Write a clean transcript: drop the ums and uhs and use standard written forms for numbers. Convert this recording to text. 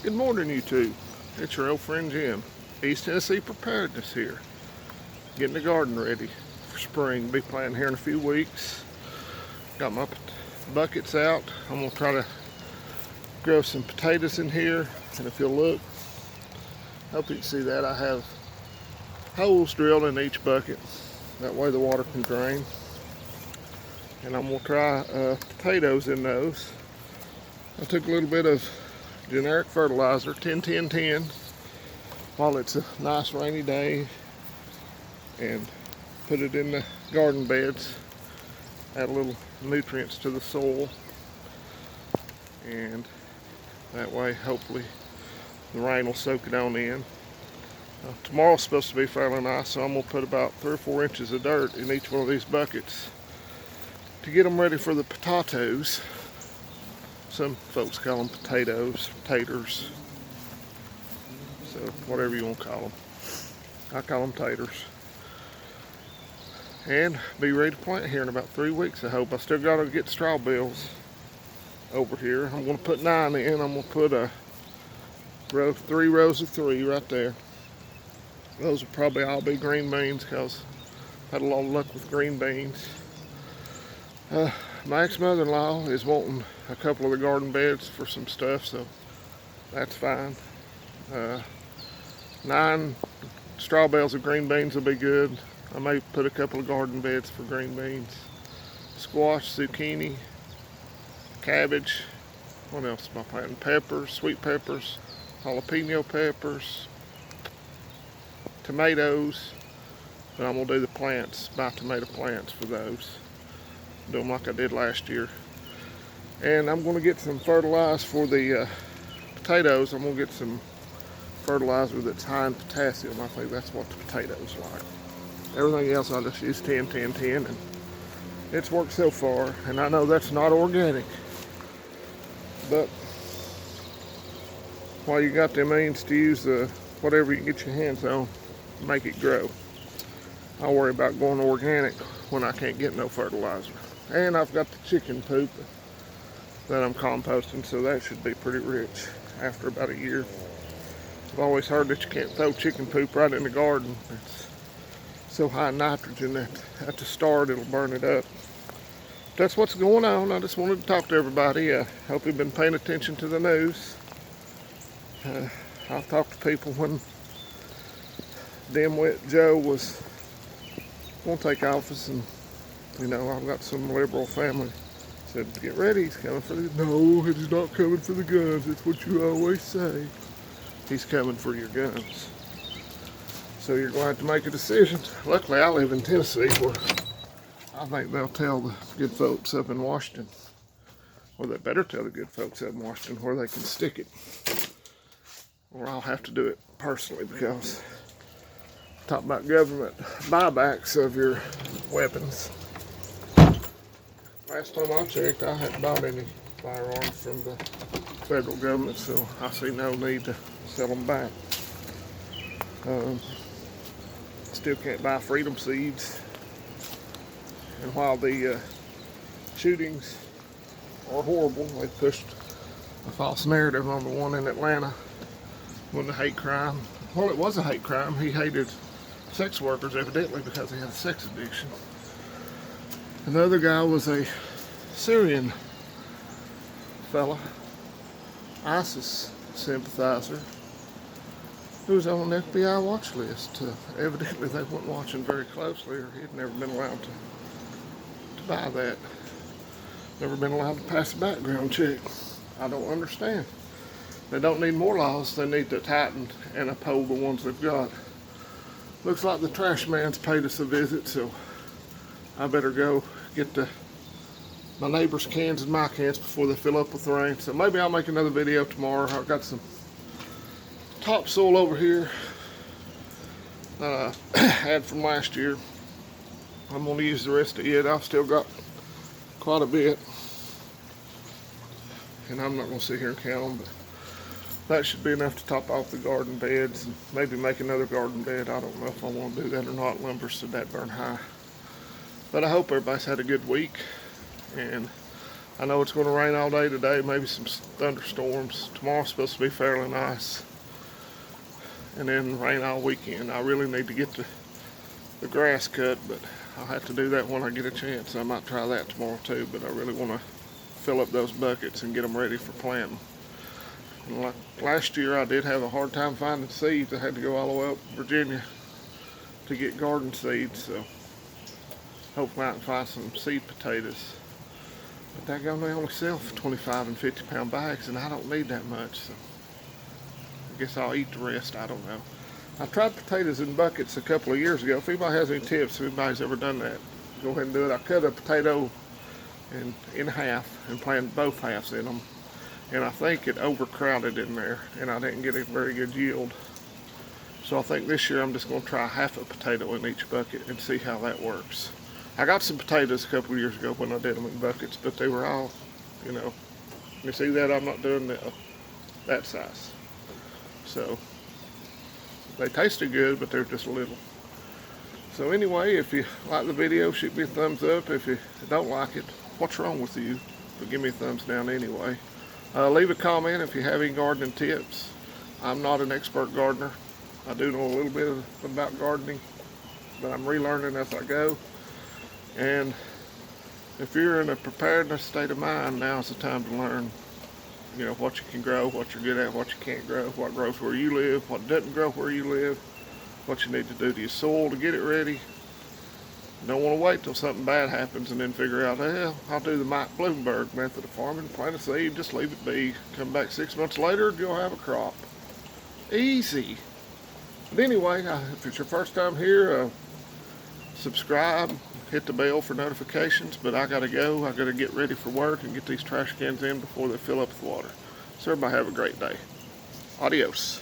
Good morning, YouTube. It's your old friend Jim. East Tennessee Preparedness here. Getting the garden ready for spring. Be planting here in a few weeks. Got my buckets out. I'm going to try to grow some potatoes in here. And if you'll look, hope you can see that. I have holes drilled in each bucket. That way the water can drain. And I'm going to try potatoes in those. I took a little bit of generic fertilizer, 10-10-10, while it's a nice rainy day, and put it in the garden beds, add a little nutrients to the soil, and that way hopefully the rain will soak it on in. Tomorrow's supposed to be fairly nice, so I'm going to put about 3 or 4 inches of dirt in each one of these buckets to get them ready for the potatoes. Some folks call them potatoes, taters, so whatever you want to call them. I call them taters. And be ready to plant here in about 3 weeks, I hope. I still got to get straw bales over here. I'm going to put 9 in. I'm going to put 3 rows of 3 right there. Those will probably all be green beans because I've had a lot of luck with green beans. My ex-mother-in-law is wanting a couple of the garden beds for some stuff, so that's fine. 9 straw bales of green beans will be good. I may put a couple of garden beds for green beans. Squash, zucchini, cabbage. What else am I planting? Peppers, sweet peppers, jalapeno peppers, tomatoes. But I'm going to do the plants, buy tomato plants for those. Do them like I did last year. And I'm going to get some fertilizer for the potatoes. I'm going to get some fertilizer that's high in potassium. I think that's what the potatoes like. Everything else I just use 10-10-10, and it's worked so far. And I know that's not organic, but while you got the means to use whatever you can get your hands on, make it grow. I worry about going organic when I can't get no fertilizer. And I've got the chicken poop that I'm composting, so that should be pretty rich after about a year. I've always heard that you can't throw chicken poop right in the garden. It's so high in nitrogen that at the start it'll burn it up. That's what's going on. I just wanted to talk to everybody. I hope you've been paying attention to the news. I've talked to people when dimwit Joe was going to take office, and you know, I've got some liberal family said, get ready, he's coming for the... No, he's not coming for the guns. It's what you always say. He's coming for your guns. So you're going to have to make a decision. Luckily, I live in Tennessee, where I think they'll tell the good folks up in Washington, or they better tell the good folks up in Washington where they can stick it. Or I'll have to do it personally, because talk about government buybacks of your weapons. Last time I checked, I hadn't bought any firearms from the federal government, so I see no need to sell them back. Still can't buy freedom seeds. And while the shootings are horrible, they pushed a false narrative on the one in Atlanta when the hate crime. Well, it was a hate crime. He hated sex workers evidently because he had a sex addiction. Another guy was a Syrian fella, ISIS sympathizer, who was on an FBI watch list. Evidently they weren't watching very closely, or he'd never been allowed to buy that. Never been allowed to pass a background check. I don't understand. They don't need more laws. They need to tighten and uphold the ones they've got. Looks like the trash man's paid us a visit, so I better go get my neighbor's cans and my cans before they fill up with rain. So maybe I'll make another video tomorrow. I've got some topsoil over here that I had from last year. I'm going to use the rest of it. I've still got quite a bit, and I'm not going to sit here and count them, but that should be enough to top off the garden beds and maybe make another garden bed. I don't know if I want to do that or not. Lumber's so that burn high. But I hope everybody's had a good week, and I know it's going to rain all day today, maybe some thunderstorms. Tomorrow's supposed to be fairly nice. And then rain all weekend. I really need to get the grass cut, but I'll have to do that when I get a chance. I might try that tomorrow too, but I really want to fill up those buckets and get them ready for planting. And like last year, I did have a hard time finding seeds. I had to go all the way up to Virginia to get garden seeds, so hopefully I can find some seed potatoes. But they only sell for 25 and 50 pound bags, and I don't need that much, so I guess I'll eat the rest. I don't know. I tried potatoes in buckets a couple of years ago. If anybody has any tips, if anybody's ever done that, go ahead and do it. I cut a potato in half and planted both halves in them, and I think it overcrowded in there, and I didn't get a very good yield. So I think this year I'm just going to try half a potato in each bucket and see how that works. I got some potatoes a couple of years ago when I did them in buckets, but they were all, you see that I'm not doing that size. So they tasted good, but they're just little. So anyway, if you like the video, shoot me a thumbs up. If you don't like it, what's wrong with you? But give me a thumbs down anyway. Leave a comment if you have any gardening tips. I'm not an expert gardener. I do know a little bit about gardening, but I'm relearning as I go. And if you're in a preparedness state of mind, now's the time to learn, what you can grow, what you're good at, what you can't grow, what grows where you live, what doesn't grow where you live, what you need to do to your soil to get it ready. You don't want to wait till something bad happens and then figure out, I'll do the Mike Bloomberg method of farming, plant a seed, just leave it be. Come back 6 months later, you'll have a crop. Easy. But anyway, if it's your first time here, subscribe, hit the bell for notifications, but I gotta go. I gotta get ready for work and get these trash cans in before they fill up with water. So everybody have a great day. Adios.